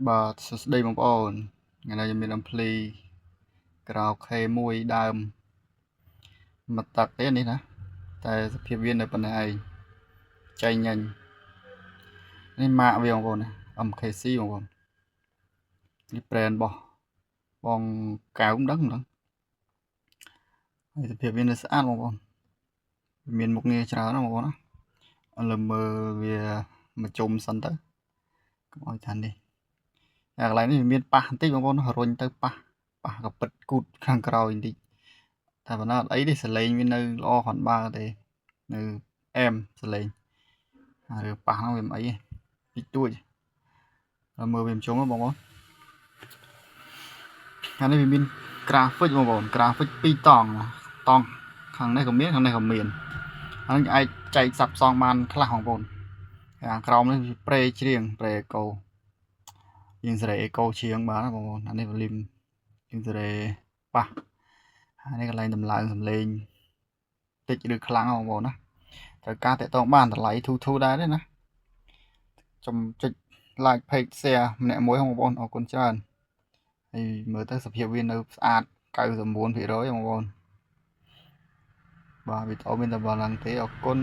បាទសួស្តីបងប្អូនថ្ងៃនេះខ្ញុំមានអំភ្លីក្រៅខេមួយដើមមកតាក់ទេនេះណាតែសភាពវានៅប៉ុណ្ណេះឯងចៃញញនេះម៉ាកវាបងប្អូនណា MKC បងប្អូននេះ brand របស់បងកៅមិនដឹងហើយសភាពវានៅស្អាតបងប្អូនមានមុខងារច្រើនណាបងប្អូនណាឥឡូវមើលវាមកជុំសិនទៅកុំឲ្យថានេះកន្លែងនេះមានប៉ះបន្តិចបងប្អូនរុញទៅប៉ះក៏ពិតគូតខាងក្រោយបន្តិចតែប៉ុណ្ណាអត់អីទេសលេងវានៅល្អគ្រាន់បើទេនៅអែមសលេងរឿងប៉ះហ្នឹងវាមិនអីទេតិចតួចហើយមើលវាមិនជុំបងប្អូនខាងនេះវាមាន graphic បងប្អូន graphic 2តង់តង់ខាងនេះក៏មានខាងនេះក៏មានហើយអាចចែកសាប់សងបានខ្លះបងប្អូនខាងក្រោមនេះវាប្រេច្រៀងប្រេអេកូយើងសេរីអេកូច្រៀងបានបងប្អូនអានេះវ៉ូលីមយើងសេរីប៉ះអានេះកន្លែងតម្លើងសំឡេងតិចឬខ្លាំងបងប្អូនណាត្រូវការតាក់ទងបានតម្លៃធូរដែរទេណាចំចុច like page share ម្នាក់មួយបងប្អូនអរគុណច្រើនហើយមើលទៅសភាពវានៅស្អាត 99% បងប្អូនបាទវីដេអូមានតែប៉ុណ្្នឹងទេអរគុណ